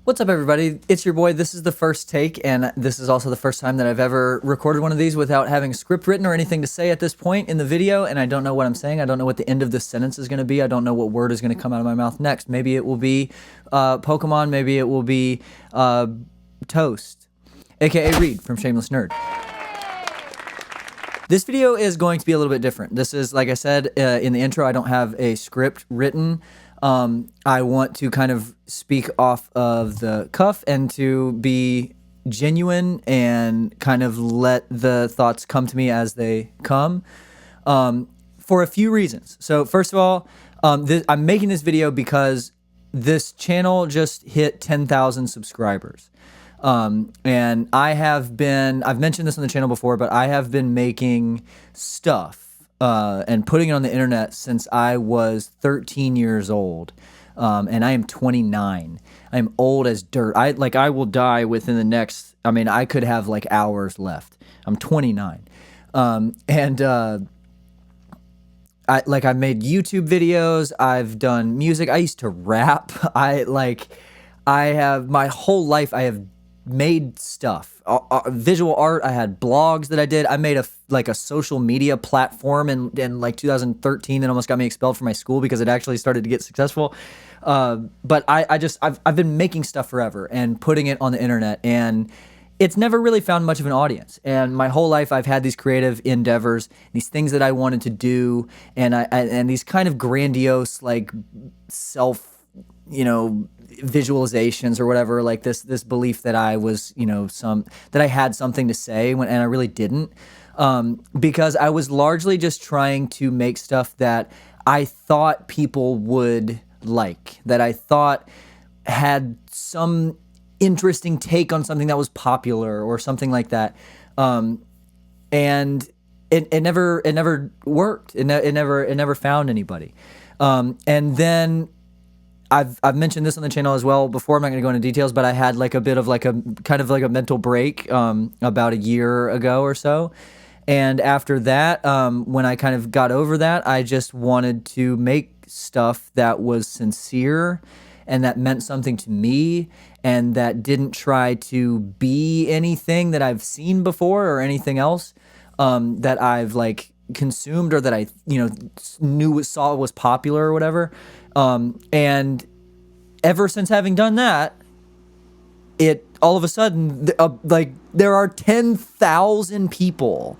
What's up, everybody? It's your boy. This is the first take, and this is also the first time that I've ever recorded one of these without having a script written or anything to say at this point in the video, and I don't know what I'm saying. I don't know what the end of this sentence is going to be. I don't know what word is going to come out of my mouth next. Maybe it will be Pokemon. Maybe it will be Toast, aka Reed from Shameless Nerd. This video is going to be a little bit different. This is, like I said in the intro, I don't have a script written. I want to kind of speak off of the cuff and to be genuine and kind of let the thoughts come to me as they come for a few reasons. So first of all, I'm making this video because this channel just hit 10,000 subscribers. And I've mentioned this on the channel before, but I have been making stuff and putting it on the internet since I was 13 years old. And I am 29. I am old as dirt. I will die within the next, I could have like hours left. I'm 29. I made YouTube videos. I've done music. I used to rap. My whole life I have made stuff, visual art. I had blogs that I did. I made a social media platform in like 2013 that almost got me expelled from my school because it actually started to get successful. But I've been making stuff forever and putting it on the internet, and it's never really found much of an audience. And my whole life I've had these creative endeavors, these things that I wanted to do, and these kind of grandiose, like self, visualizations or whatever, like this belief that I was, that I had something to say and I really didn't, because I was largely just trying to make stuff that I thought people would like, that I thought had some interesting take on something that was popular or something like that. And it never worked. It never found anybody. And then I've mentioned this on the channel as well before. I'm not going to go into details, but I had like a bit of like a kind of like a mental break about a year ago or so. And after that, when I kind of got over that, I just wanted to make stuff that was sincere and that meant something to me and that didn't try to be anything that I've seen before or anything else that I've like consumed or that I saw was popular or whatever. And ever since having done that, it all of a sudden there are 10,000 people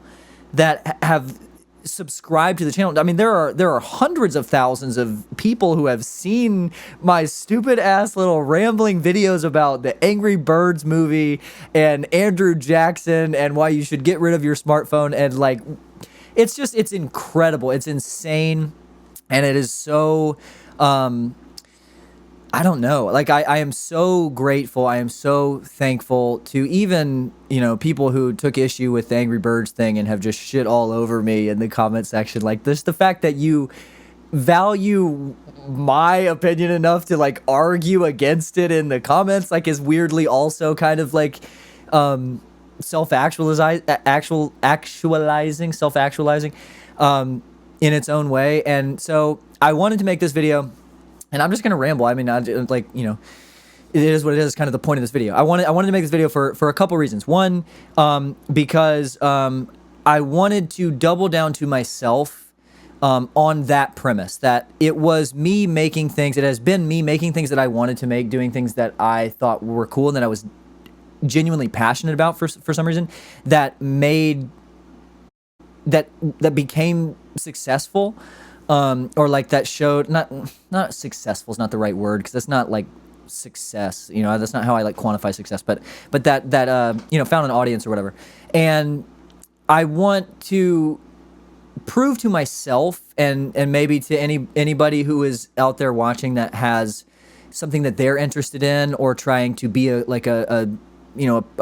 that have subscribed to the channel. There are hundreds of thousands of people who have seen my stupid ass little rambling videos about the Angry Birds movie and Andrew Jackson and why you should get rid of your smartphone, and like it's incredible. It's insane. And it is so I don't know. Like I am so grateful. I am so thankful to even, people who took issue with the Angry Birds thing and have just shit all over me in the comment section. Like this, the fact that you value my opinion enough to like argue against it in the comments, like is weirdly also kind of like self-actualizing in its own way. And so I wanted to make this video. And I'm just gonna ramble. It is what it is. Kind of the point of this video. I wanted to make this video for a couple reasons. One, because I wanted to double down to myself on that premise that it was me making things. It has been me making things that I wanted to make, doing things that I thought were cool and that I was genuinely passionate about for some reason, that became successful. Or like that showed not successful is not the right word, because that's not like success, that's not how I like quantify success, but that found an audience or whatever. And I want to prove to myself and maybe to anybody who is out there watching that has something that they're interested in or trying to be a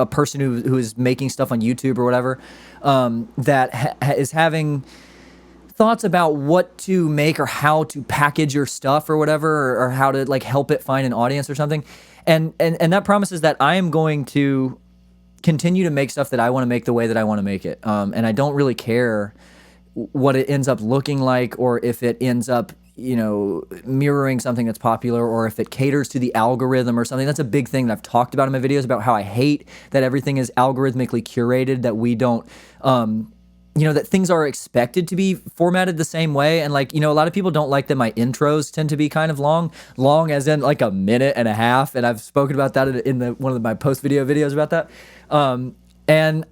person who is making stuff on YouTube or whatever, that is having thoughts about what to make or how to package your stuff or whatever, or how to like help it find an audience or something. And that promises that I am going to continue to make stuff that I want to make the way that I want to make it. And I don't really care what it ends up looking like, or if it ends up mirroring something that's popular, or if it caters to the algorithm or something. That's a big thing that I've talked about in my videos, about how I hate that everything is algorithmically curated, that we don't, that things are expected to be formatted the same way. And like, a lot of people don't like that my intros tend to be kind of long as in like a minute and a half. And I've spoken about that in one of my post video videos about that. And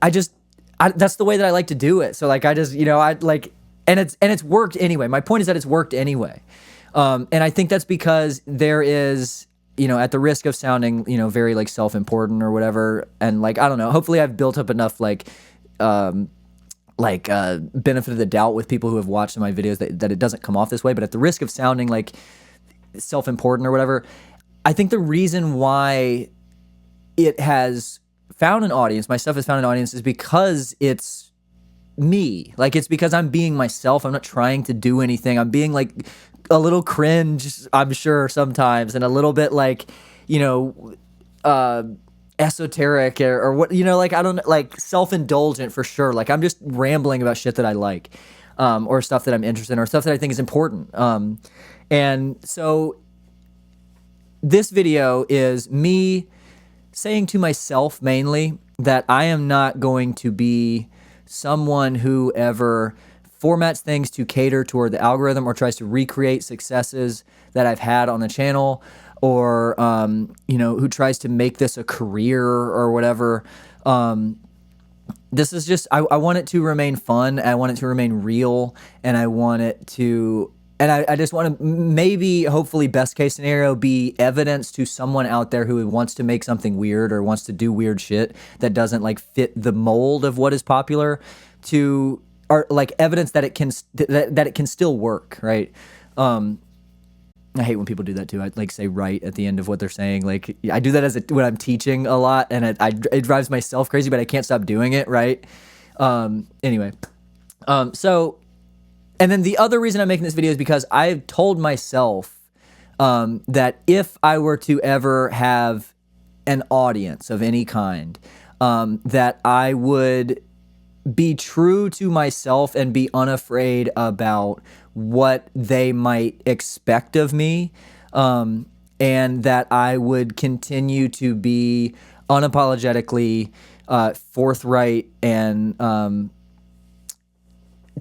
that's the way that I like to do it. So like, I just, and it's worked anyway. My point is that it's worked anyway. And I think that's because there is, at the risk of sounding, very like self-important or whatever. And like, I don't know, hopefully I've built up enough benefit of the doubt with people who have watched my videos that it doesn't come off this way. But at the risk of sounding like self-important or whatever, I think the reason why it has found an audience, my stuff has found an audience, is because it's me. Like, it's because I'm being myself. I'm not trying to do anything. I'm being like a little cringe, I'm sure, sometimes, and a little bit like, esoteric or what, like, I don't know, like self-indulgent for sure. Like, I'm just rambling about shit that I like, or stuff that I'm interested in, or stuff that I think is important. And so this video is me saying to myself mainly that I am not going to be someone who ever formats things to cater toward the algorithm or tries to recreate successes that I've had on the channel, or who tries to make this a career or whatever. This is just, I want it to remain fun. I want it to remain real, and I want it to, and I just want to maybe, hopefully, best case scenario, be evidence to someone out there who wants to make something weird or wants to do weird shit that doesn't like fit the mold of what is popular, or like evidence that it can that it can still work, right? I hate when people do that too. I like say right at the end of what they're saying. Like, I do that when I'm teaching a lot, and it drives myself crazy, but I can't stop doing it, right? Anyway, so, and then the other reason I'm making this video is because I've told myself that if I were to ever have an audience of any kind, that I would be true to myself and be unafraid about what they might expect of me, and that I would continue to be unapologetically forthright and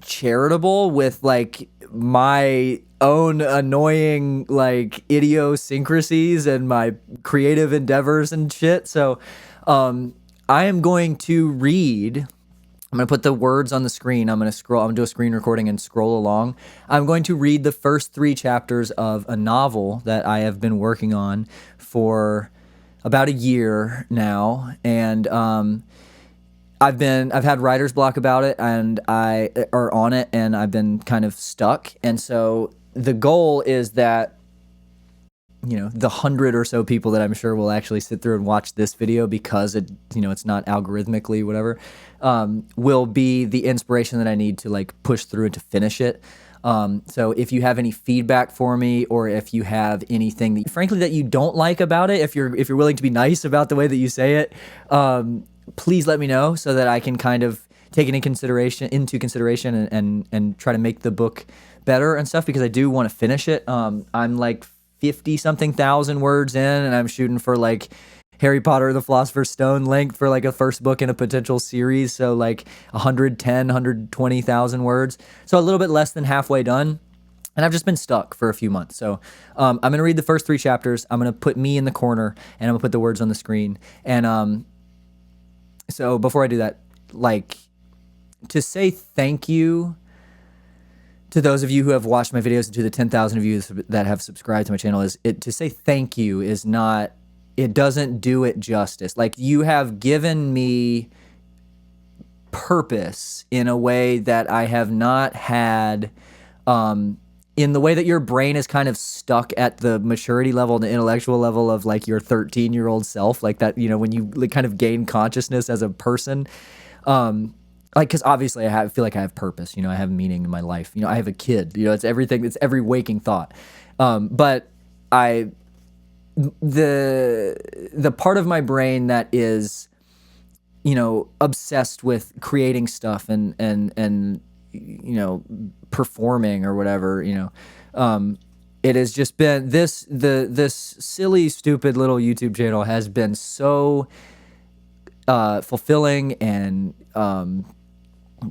charitable with like my own annoying like idiosyncrasies and my creative endeavors and shit. So I am going to read. I'm going to put the words on the screen. I'm going to do a screen recording and scroll along. I'm going to read the first 3 chapters of a novel that I have been working on for about a year now. And I've had writer's block about it, and on it, and I've been kind of stuck. And so the goal is that, the 100 or so people that I'm sure will actually sit through and watch this video, because it's not algorithmically whatever, will be the inspiration that I need to like push through and to finish it. So if you have any feedback for me, or if you have anything that, frankly, that you don't like about it, if you're willing to be nice about the way that you say it, please let me know, so that I can kind of take it into consideration and try to make the book better and stuff, because I do want to finish it. I'm like 50-something thousand words in, and I'm shooting for like Harry Potter and the Philosopher's Stone length for like a first book in a potential series. So like 120,000 words. So a little bit less than halfway done. And I've just been stuck for a few months. So I'm going to read the first 3 chapters. I'm going to put me in the corner, and I'm going to put the words on the screen. And so before I do that, like, to say thank you to those of you who have watched my videos, and to the 10,000 of you that have subscribed to my channel, to say thank you is not, it doesn't do it justice. Like, you have given me purpose in a way that I have not had, in the way that your brain is kind of stuck at the maturity level, the intellectual level of like your 13-year-old self, like that, when you like kind of gain consciousness as a person. Like, because obviously I feel like I have purpose, I have meaning in my life. I have a kid, it's everything, it's every waking thought. But the part of my brain that is, obsessed with creating stuff and performing or whatever, it has just been this silly, stupid little YouTube channel has been so fulfilling and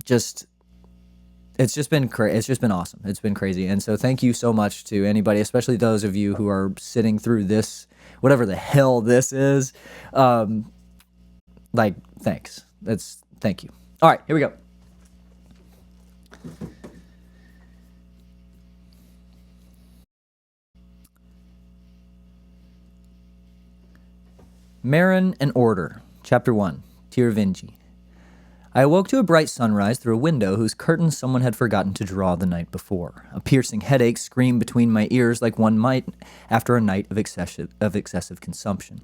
just it's just been it's just been awesome. It's been crazy. And so thank you so much to anybody, especially those of you who are sitting through this, whatever the hell this is. Thanks. Thank you. All right, here we go. Meryn Ordyr, Chapter 1, Tirvinji. I awoke to a bright sunrise through a window whose curtains someone had forgotten to draw the night before. A piercing headache screamed between my ears like one might after a night of excessive consumption.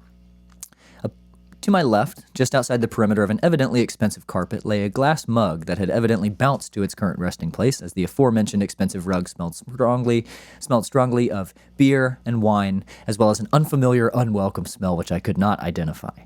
To my left, just outside the perimeter of an evidently expensive carpet, lay a glass mug that had evidently bounced to its current resting place, as the aforementioned expensive rug smelled strongly of beer and wine, as well as an unfamiliar, unwelcome smell which I could not identify.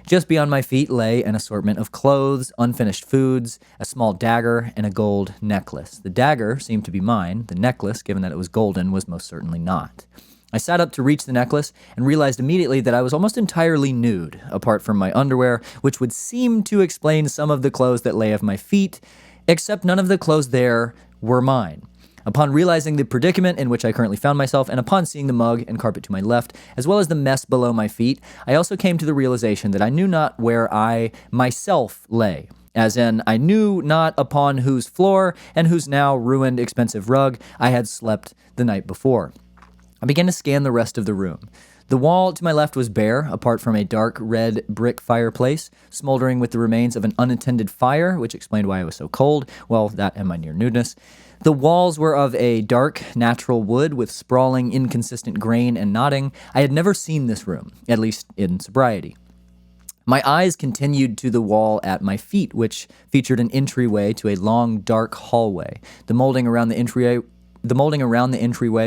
Just beyond my feet lay an assortment of clothes, unfinished foods, a small dagger, and a gold necklace. The dagger seemed to be mine. The necklace, given that it was golden, was most certainly not. I sat up to reach the necklace and realized immediately that I was almost entirely nude, apart from my underwear, which would seem to explain some of the clothes that lay at my feet, except none of the clothes there were mine. Upon realizing the predicament in which I currently found myself, and upon seeing the mug and carpet to my left, as well as the mess below my feet, I also came to the realization that I knew not where I myself lay. As in, I knew not upon whose floor and whose now ruined expensive rug I had slept the night before. I began to scan the rest of the room. The wall to my left was bare, apart from a dark red brick fireplace, smoldering with the remains of an unattended fire, which explained why I was so cold. Well, that and my near nudeness. The walls were of a dark, natural wood with sprawling, inconsistent grain and knotting. I had never seen this room, at least in sobriety. My eyes continued to the wall at my feet, which featured an entryway to a long, dark hallway. The molding around the entryway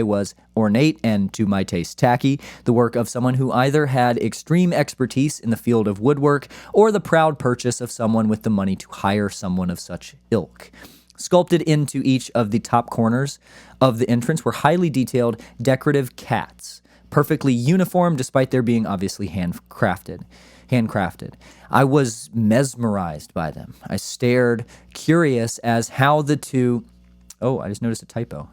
was ornate and, to my taste, tacky, the work of someone who either had extreme expertise in the field of woodwork or the proud purchase of someone with the money to hire someone of such ilk. Sculpted into each of the top corners of the entrance were highly detailed decorative cats, perfectly uniform despite their being obviously handcrafted. I was mesmerized by them. I stared, curious as how the two... Oh, I just noticed a typo.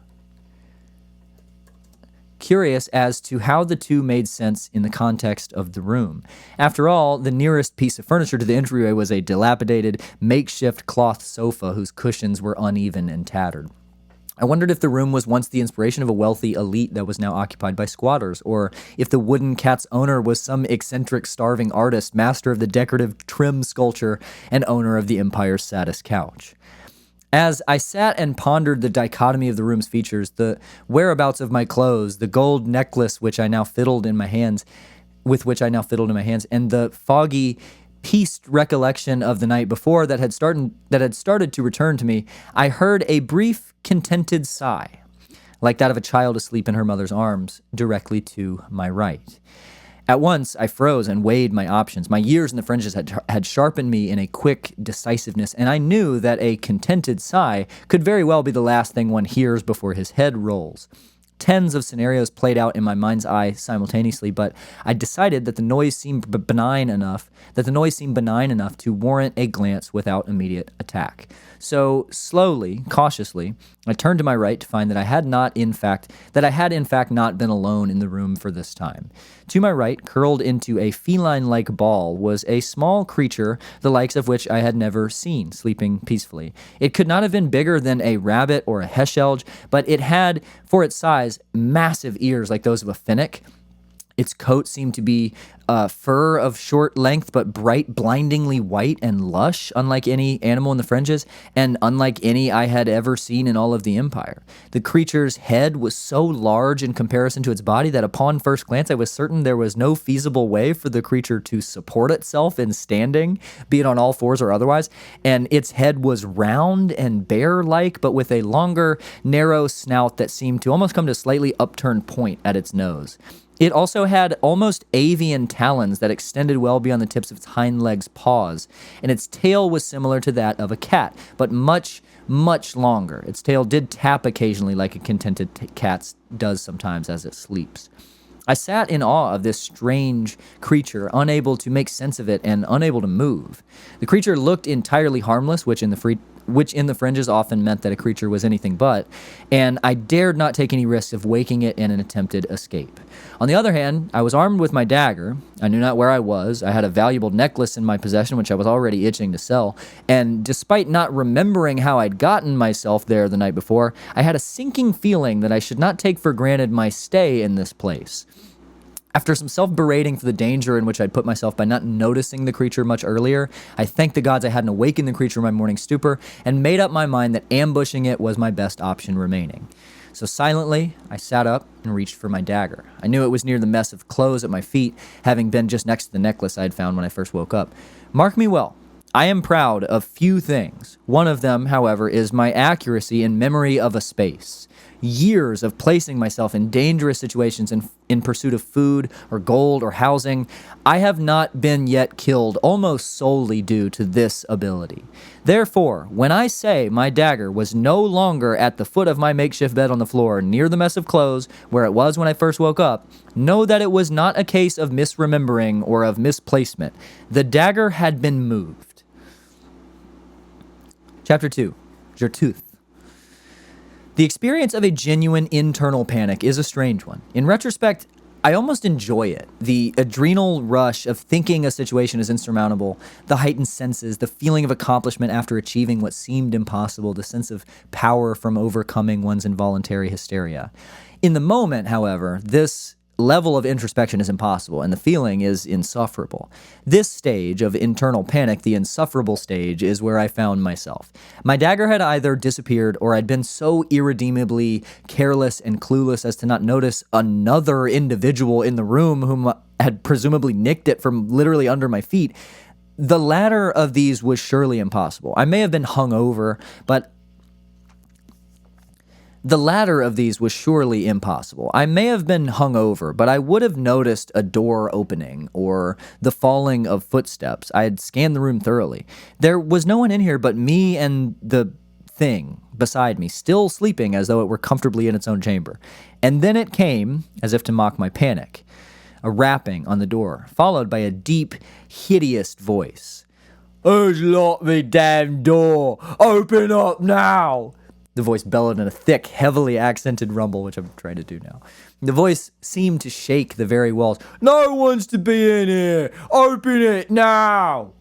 Curious as to how the two made sense in the context of the room. After all, the nearest piece of furniture to the entryway was a dilapidated, makeshift cloth sofa whose cushions were uneven and tattered. I wondered if the room was once the inspiration of a wealthy elite that was now occupied by squatters, or if the wooden cat's owner was some eccentric starving artist, master of the decorative trim sculpture, and owner of the empire's saddest couch. As I sat and pondered the dichotomy of the room's features, the whereabouts of my clothes, the gold necklace which I now fiddled in my hands, and the foggy, pieced recollection of the night before that had started to return to me, I heard a brief, contented sigh, like that of a child asleep in her mother's arms, directly to my right. At once, I froze and weighed my options. My years in the fringes had sharpened me in a quick decisiveness, and I knew that a contented sigh could very well be the last thing one hears before his head rolls. Tens of scenarios played out in my mind's eye simultaneously, but I decided that the noise seemed benign enough to warrant a glance without immediate attack. So slowly, cautiously, I turned to my right to find that I had in fact not been alone in the room for this time. To my right, curled into a feline-like ball, was a small creature, the likes of which I had never seen, sleeping peacefully. It could not have been bigger than a rabbit or a heshelge, but it had, for its size, massive ears like those of a finnick. Its coat seemed to be fur of short length, but bright, blindingly white and lush, unlike any animal in the fringes, and unlike any I had ever seen in all of the Empire. The creature's head was so large in comparison to its body that upon first glance I was certain there was no feasible way for the creature to support itself in standing, be it on all fours or otherwise, and its head was round and bear-like, but with a longer, narrow snout that seemed to almost come to a slightly upturned point at its nose. It also had almost avian talons that extended well beyond the tips of its hind legs' paws, and its tail was similar to that of a cat, but much, much longer. Its tail did tap occasionally like a contented cat does sometimes as it sleeps. I sat in awe of this strange creature, unable to make sense of it and unable to move. The creature looked entirely harmless, which in the fringes often meant that a creature was anything but, and I dared not take any risks of waking it in an attempted escape. On the other hand, I was armed with my dagger. I knew not where I was. I had a valuable necklace in my possession, which I was already itching to sell, and despite not remembering how I'd gotten myself there the night before, I had a sinking feeling that I should not take for granted my stay in this place. After some self-berating for the danger in which I'd put myself by not noticing the creature much earlier, I thanked the gods I hadn't awakened the creature in my morning stupor and made up my mind that ambushing it was my best option remaining. So silently, I sat up and reached for my dagger. I knew it was near the mess of clothes at my feet, having been just next to the necklace I had found when I first woke up. Mark me well. I am proud of few things. One of them, however, is my accuracy in memory of a space. Years of placing myself in dangerous situations in pursuit of food or gold or housing, I have not been yet killed almost solely due to this ability. Therefore, when I say my dagger was no longer at the foot of my makeshift bed on the floor near the mess of clothes where it was when I first woke up, know that it was not a case of misremembering or of misplacement. The dagger had been moved. Chapter 2, Jertuth. The experience of a genuine internal panic is a strange one. In retrospect, I almost enjoy it. The adrenal rush of thinking a situation is insurmountable, the heightened senses, the feeling of accomplishment after achieving what seemed impossible, the sense of power from overcoming one's involuntary hysteria. In the moment, however, this level of introspection is impossible, and the feeling is insufferable. This stage of internal panic, the insufferable stage, is where I found myself. My dagger had either disappeared, or I'd been so irredeemably careless and clueless as to not notice another individual in the room whom had presumably nicked it from literally under my feet. The latter of these was surely impossible. I may have been hungover, but the latter of these was surely impossible. I may have been hungover, but I would have noticed a door opening or the falling of footsteps. I had scanned the room thoroughly. There was no one in here but me and the thing beside me, still sleeping as though it were comfortably in its own chamber. And then it came, as if to mock my panic, a rapping on the door, followed by a deep, hideous voice. "Who's locked me damn door? Open up now!" The voice bellowed in a thick, heavily accented rumble, which I'm trying to do now. The voice seemed to shake the very walls. "No one's to be in here! Open it now!"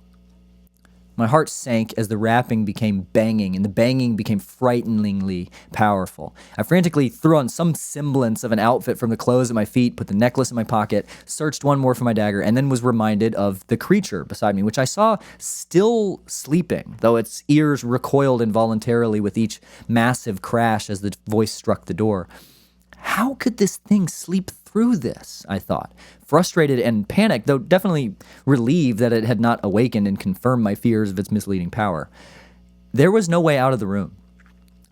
My heart sank as the rapping became banging, and the banging became frighteningly powerful. I frantically threw on some semblance of an outfit from the clothes at my feet, put the necklace in my pocket, searched one more for my dagger, and then was reminded of the creature beside me, which I saw still sleeping, though its ears recoiled involuntarily with each massive crash as the voice struck the door. How could this thing sleep through this? I thought, frustrated and panicked, though definitely relieved that it had not awakened and confirmed my fears of its misleading power. There was no way out of the room.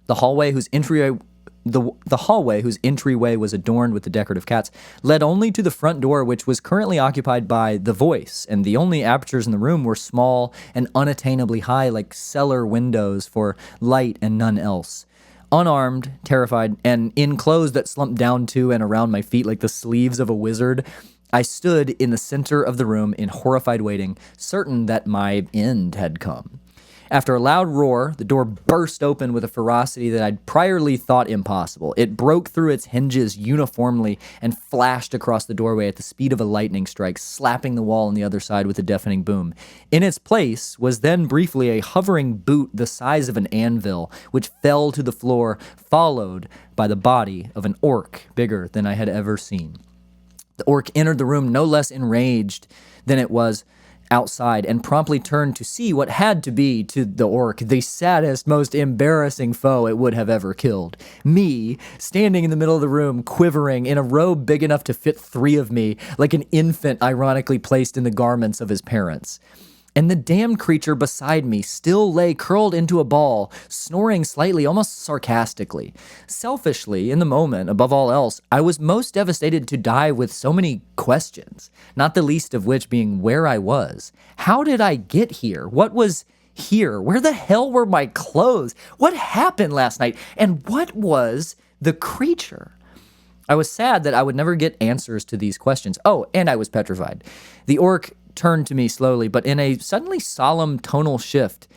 The hallway whose entryway was adorned with the decorative cats led only to the front door, which was currently occupied by the voice, and the only apertures in the room were small and unattainably high, like cellar windows for light and none else. Unarmed, terrified, and in clothes that slumped down to and around my feet like the sleeves of a wizard, I stood in the center of the room in horrified waiting, certain that my end had come. After a loud roar, the door burst open with a ferocity that I'd priorly thought impossible. It broke through its hinges uniformly and flashed across the doorway at the speed of a lightning strike, slapping the wall on the other side with a deafening boom. In its place was then briefly a hovering boot the size of an anvil, which fell to the floor, followed by the body of an orc bigger than I had ever seen. The orc entered the room no less enraged than it was outside and promptly turned to see what had to be, to the orc, the saddest, most embarrassing foe it would have ever killed. Me, standing in the middle of the room, quivering in a robe big enough to fit 3 of me, like an infant ironically placed in the garments of his parents. and the damn creature beside me still lay curled into a ball, snoring slightly, almost sarcastically. Selfishly, in the moment, above all else, I was most devastated to die with so many questions, not the least of which being where I was. How did I get here? What was here? Where the hell were my clothes? What happened last night? And what was the creature? I was sad that I would never get answers to these questions. Oh, and I was petrified. The orc turned to me slowly, but in a suddenly solemn tonal shift.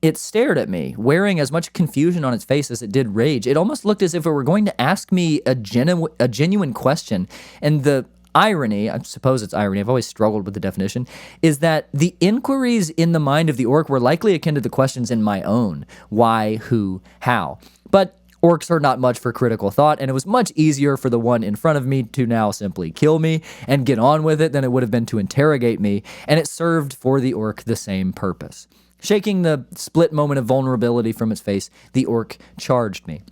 It stared at me, wearing as much confusion on its face as it did rage. It almost looked as if it were going to ask me a genuine question. And the irony, I suppose it's irony, I've always struggled with the definition, is that the inquiries in the mind of the orc were likely akin to the questions in my own. Why, who, how. But orcs are not much for critical thought, and it was much easier for the one in front of me to now simply kill me and get on with it than it would have been to interrogate me, and it served for the orc the same purpose. Shaking the split moment of vulnerability from its face, the orc charged me.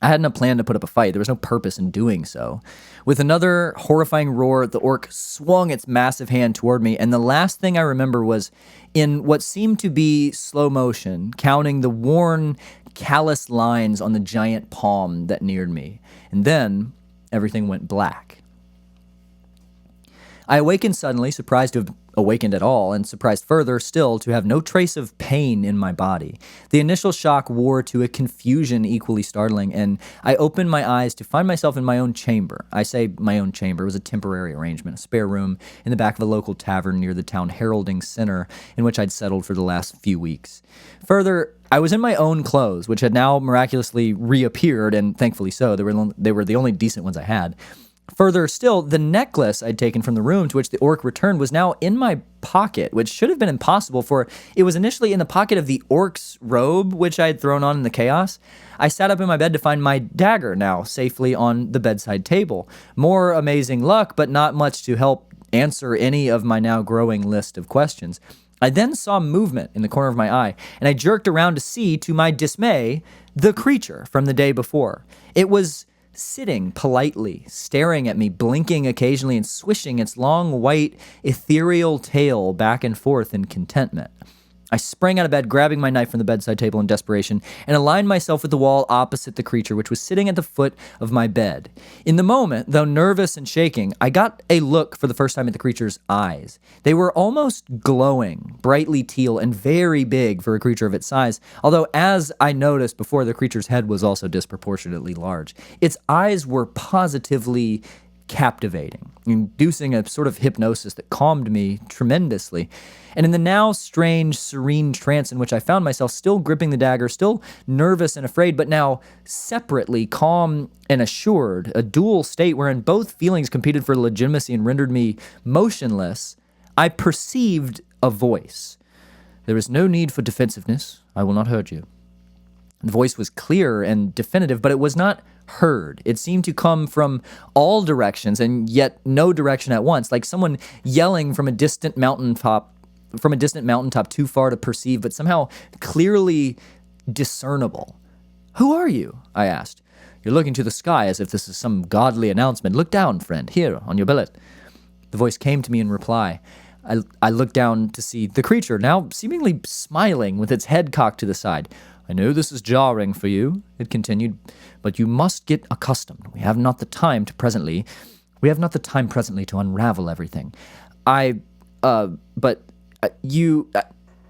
I hadn't a plan to put up a fight. There was no purpose in doing so. With another horrifying roar, the orc swung its massive hand toward me, and the last thing I remember was, in what seemed to be slow motion, counting the worn, callous lines on the giant palm that neared me. And then everything went black. I awakened suddenly, surprised to have awakened at all, and surprised further still to have no trace of pain in my body. The initial shock wore to a confusion equally startling, and I opened my eyes to find myself in my own chamber. I say my own chamber. It was a temporary arrangement, a spare room in the back of a local tavern near the town heralding center in which I'd settled for the last few weeks. Further, I was in my own clothes, which had now miraculously reappeared, and thankfully so. They were the only decent ones I had. Further still, the necklace I'd taken from the room to which the orc returned was now in my pocket, which should have been impossible, for it was initially in the pocket of the orc's robe, which I had thrown on in the chaos. I sat up in my bed to find my dagger now safely on the bedside table. More amazing luck, but not much to help answer any of my now growing list of questions. I then saw movement in the corner of my eye, and I jerked around to see, to my dismay, the creature from the day before. It was sitting politely, staring at me, blinking occasionally, and swishing its long, white, ethereal tail back and forth in contentment. I sprang out of bed, grabbing my knife from the bedside table in desperation, and aligned myself with the wall opposite the creature, which was sitting at the foot of my bed. In the moment, though nervous and shaking, I got a look for the first time at the creature's eyes. They were almost glowing, brightly teal, and very big for a creature of its size, although, as I noticed before, the creature's head was also disproportionately large. Its eyes were positively captivating, inducing a sort of hypnosis that calmed me tremendously. And in the now strange, serene trance in which I found myself, still gripping the dagger, still nervous and afraid, but now separately calm and assured, a dual state wherein both feelings competed for legitimacy and rendered me motionless, I perceived a voice. "There is no need for defensiveness. I will not hurt you." The voice was clear and definitive, but it was not heard. It seemed to come from all directions and yet no direction at once, like someone yelling from a distant mountaintop too far to perceive, but somehow clearly discernible. "Who are you?" I asked. "You're looking to the sky as if this is some godly announcement. Look down, friend, here on your billet." The voice came to me in reply. I looked down to see the creature, now seemingly smiling with its head cocked to the side. "I know this is jarring for you," it continued, "but you must get accustomed. We have not the time presently to unravel everything.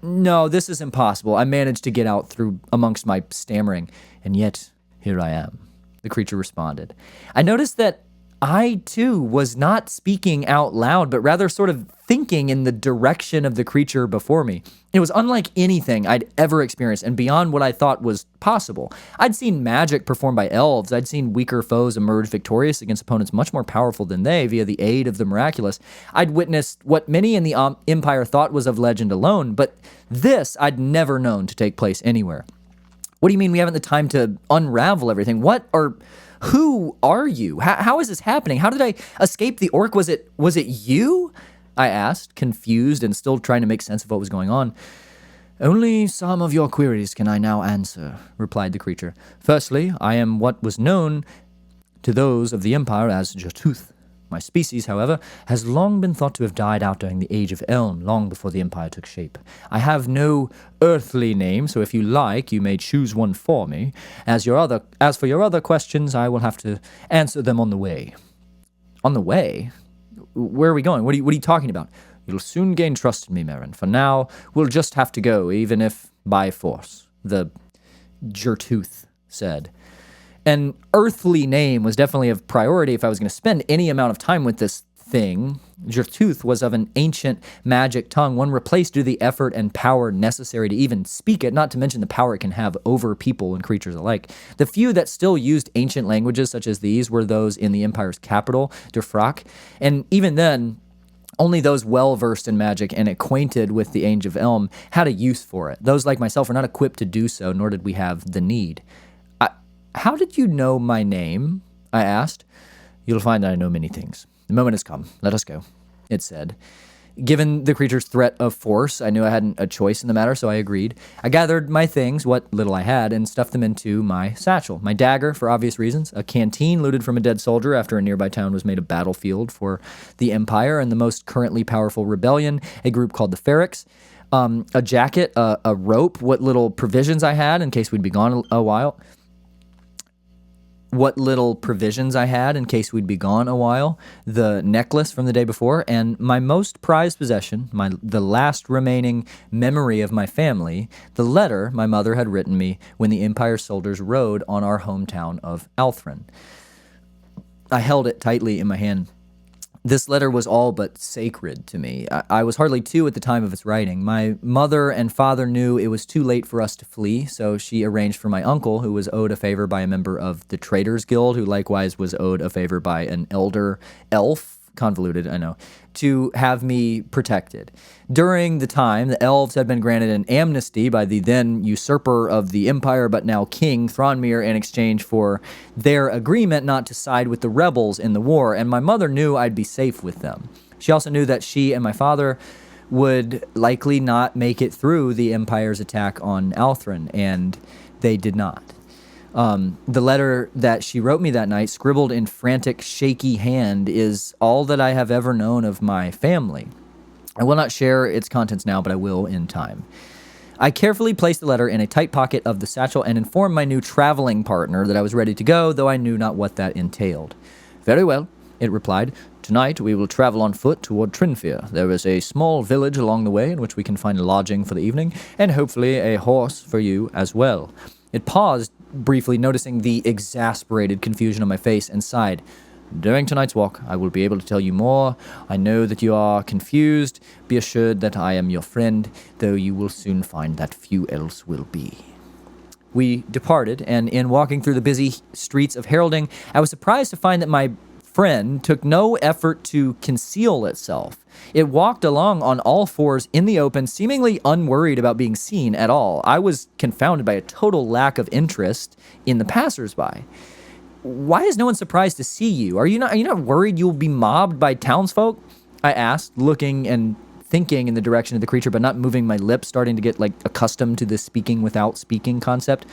No, this is impossible. I managed to get out through amongst my stammering, and yet here I am," the creature responded. I noticed that I, too, was not speaking out loud, but rather sort of thinking in the direction of the creature before me. It was unlike anything I'd ever experienced and beyond what I thought was possible. I'd seen magic performed by elves. I'd seen weaker foes emerge victorious against opponents much more powerful than they via the aid of the miraculous. I'd witnessed what many in the Empire thought was of legend alone, but this I'd never known to take place anywhere. "What do you mean we haven't the time to unravel everything? Who are you? How is this happening? How did I escape the orc? Was it you?" I asked, confused and still trying to make sense of what was going on. "Only some of your queries can I now answer," replied the creature. "Firstly, I am what was known to those of the Empire as Jatooth. My species, however, has long been thought to have died out during the Age of Elm, long before the Empire took shape. I have no earthly name, so if you like, you may choose one for me. As for your other questions, I will have to answer them on the way. On the way? Where are we going? What are you talking about? You'll soon gain trust in me, Meryn. For now, we'll just have to go, even if by force, the Jertooth said. An earthly name was definitely of priority if I was going to spend any amount of time with this thing. Jertooth was of an ancient magic tongue, one replaced due to the effort and power necessary to even speak it, not to mention the power it can have over people and creatures alike. The few that still used ancient languages such as these were those in the Empire's capital, Derfrak, and even then, only those well-versed in magic and acquainted with the Age of Elm had a use for it. Those like myself were not equipped to do so, nor did we have the need. How did you know my name? I asked. You'll find that I know many things. The moment has come. Let us go, it said. Given the creature's threat of force, I knew I hadn't a choice in the matter, so I agreed. I gathered my things, what little I had, and stuffed them into my satchel. My dagger, for obvious reasons, a canteen looted from a dead soldier after a nearby town was made a battlefield for the Empire and the most currently powerful rebellion, a group called the Ferrix, a jacket, a rope, what little provisions I had in case we'd be gone a while. The necklace from the day before, and my most prized possession, the last remaining memory of my family, the letter my mother had written me when the Empire soldiers rode on our hometown of Althrin. I held it tightly in my hand. This letter was all but sacred to me. I was hardly 2 at the time of its writing. My mother and father knew it was too late for us to flee, so she arranged for my uncle, who was owed a favor by a member of the Traders Guild, who likewise was owed a favor by an elder elf, convoluted, I know, to have me protected. During the time, the elves had been granted an amnesty by the then usurper of the Empire, but now King Thronmere, in exchange for their agreement not to side with the rebels in the war, and my mother knew I'd be safe with them. She also knew that she and my father would likely not make it through the Empire's attack on Althrin, and they did not. The letter that she wrote me that night, scribbled in frantic, shaky hand, is all that I have ever known of my family. I will not share its contents now, but I will in time. I carefully placed the letter in a tight pocket of the satchel and informed my new traveling partner that I was ready to go, though I knew not what that entailed. Very well, it replied. Tonight we will travel on foot toward Trinfir. There is a small village along the way in which we can find lodging for the evening, and hopefully a horse for you as well. It paused briefly, noticing the exasperated confusion on my face, and sighed. During tonight's walk, I will be able to tell you more. I know that you are confused. Be assured that I am your friend, though you will soon find that few else will be. We departed, and in walking through the busy streets of Heralding, I was surprised to find that my friend took no effort to conceal itself. It walked along on all fours in the open, seemingly unworried about being seen at all. I was confounded by a total lack of interest in the passersby. Why is no one surprised to see you? Are you not worried you'll be mobbed by townsfolk? I asked, looking and thinking in the direction of the creature, but not moving my lips, starting to get accustomed to this speaking without speaking concept.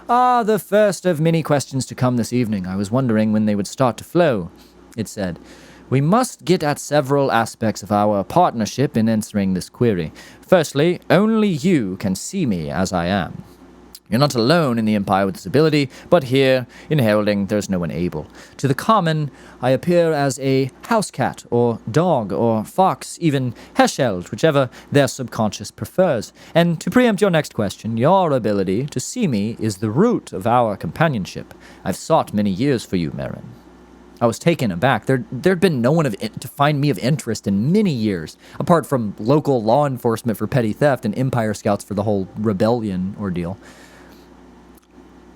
The first of many questions to come this evening. I was wondering when they would start to flow, it said. We must get at several aspects of our partnership in answering this query. Firstly, only you can see me as I am. You're not alone in the Empire with this ability, but here, in Heralding, there's no one able. To the common, I appear as a house cat, or dog, or fox, even Hesheld, whichever their subconscious prefers. And to preempt your next question, your ability to see me is the root of our companionship. I've sought many years for you, Meryn. I was taken aback. There'd been no one to find me of interest in many years, apart from local law enforcement for petty theft and Empire scouts for the whole rebellion ordeal.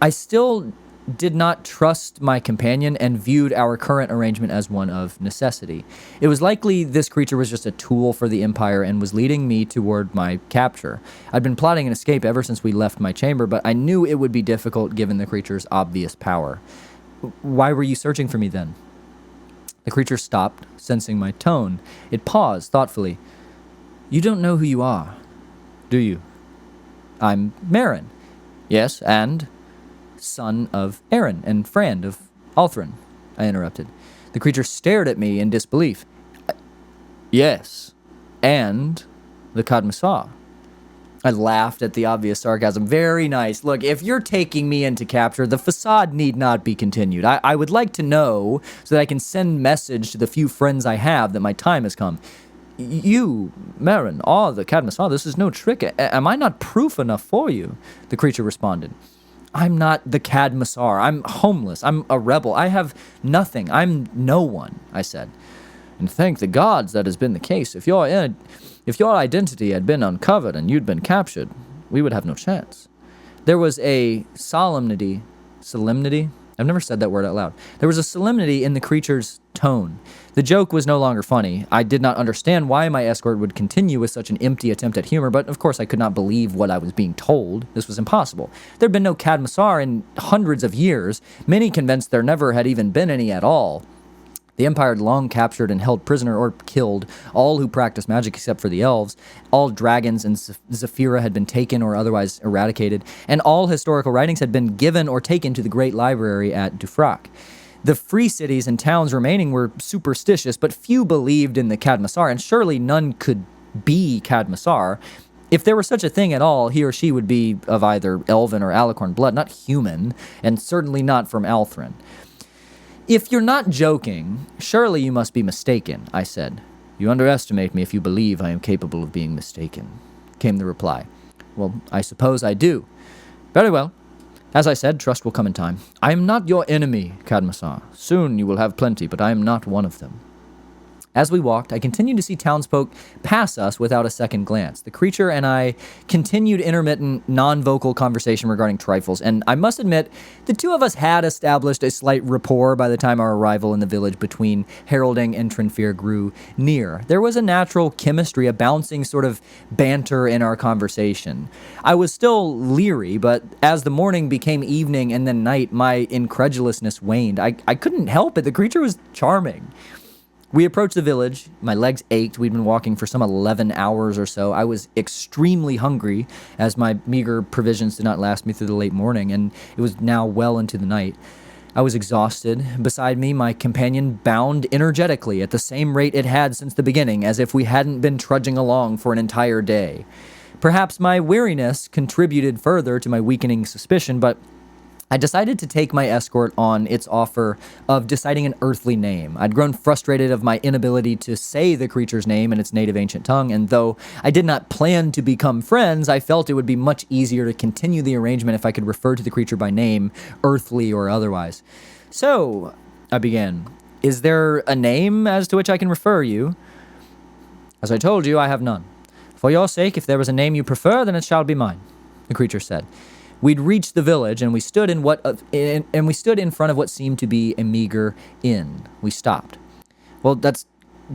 I still did not trust my companion and viewed our current arrangement as one of necessity. It was likely this creature was just a tool for the Empire and was leading me toward my capture. I'd been plotting an escape ever since we left my chamber, but I knew it would be difficult given the creature's obvious power. Why were you searching for me then? The creature stopped, sensing my tone. It paused thoughtfully. You don't know who you are, do you? I'm Meryn. Yes, and son of Aaron and friend of Althrin, I interrupted. The creature stared at me in disbelief. Yes, and the Cadmasar. I laughed at the obvious sarcasm. Very nice. Look, if you're taking me into capture, the facade need not be continued. I would like to know so that I can send message to the few friends I have that my time has come. You, Meryn, are the Cadmasar. This is no trick. Am I not proof enough for you? The creature responded. I'm not the Cadmasar. I'm homeless. I'm a rebel. I have nothing. I'm no one, I said. And thank the gods that has been the case. If your identity had been uncovered and you'd been captured, we would have no chance. There was a solemnity? I've never said that word out loud. There was a solemnity in the creature's tone. The joke was no longer funny. I did not understand why my escort would continue with such an empty attempt at humor, but of course I could not believe what I was being told. This was impossible. There had been no Cadmasar in hundreds of years, many convinced there never had even been any at all. The Empire had long captured and held prisoner or killed all who practiced magic except for the elves. All dragons and Zephyra had been taken or otherwise eradicated, and all historical writings had been given or taken to the Great Library at Dufrak. The free cities and towns remaining were superstitious, but few believed in the Cadmasar, and surely none could be Cadmasar. If there were such a thing at all, he or she would be of either elven or alicorn blood, not human, and certainly not from Althrin. If you're not joking, surely you must be mistaken, I said. You underestimate me if you believe I am capable of being mistaken, came the reply. Well, I suppose I do. Very well. As I said, trust will come in time. I am not your enemy, Cadmasar. Soon you will have plenty, but I am not one of them. As we walked, I continued to see townsfolk pass us without a second glance. The creature and I continued intermittent, non-vocal conversation regarding trifles, and I must admit, the two of us had established a slight rapport by the time our arrival in the village between Heralding and Trinfear grew near. There was a natural chemistry, a bouncing sort of banter in our conversation. I was still leery, but as the morning became evening and then night, my incredulousness waned. I couldn't help it. The creature was charming. We approached the village. My legs ached. We'd been walking for some 11 hours or so. I was extremely hungry, as my meager provisions did not last me through the late morning, and it was now well into the night. I was exhausted. Beside me, my companion bound energetically at the same rate it had since the beginning, as if we hadn't been trudging along for an entire day. Perhaps my weariness contributed further to my weakening suspicion, but I decided to take my escort on its offer of deciding an earthly name. I'd grown frustrated of my inability to say the creature's name in its native ancient tongue, and though I did not plan to become friends, I felt it would be much easier to continue the arrangement if I could refer to the creature by name, earthly or otherwise. So, I began, is there a name as to which I can refer you? As I told you, I have none. For your sake, if there was a name you prefer, then it shall be mine, the creature said. We'd reached the village, and we stood in front of what seemed to be a meager inn. We stopped. Well, that's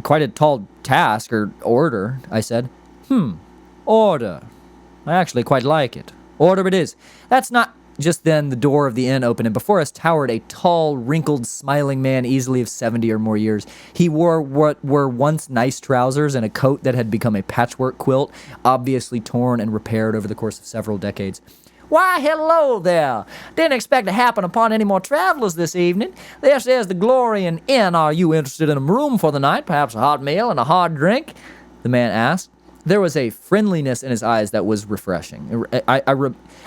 quite a tall task or order, I said. Order. I actually quite like it. Order it is. That's not. Just then, the door of the inn opened, and before us towered a tall, wrinkled, smiling man, easily of 70 or more years. He wore what were once nice trousers and a coat that had become a patchwork quilt, obviously torn and repaired over the course of several decades. Why, hello there. Didn't expect to happen upon any more travelers this evening. This is the Glorian Inn. Are you interested in a room for the night? Perhaps a hot meal and a hard drink? The man asked. There was a friendliness in his eyes that was refreshing. I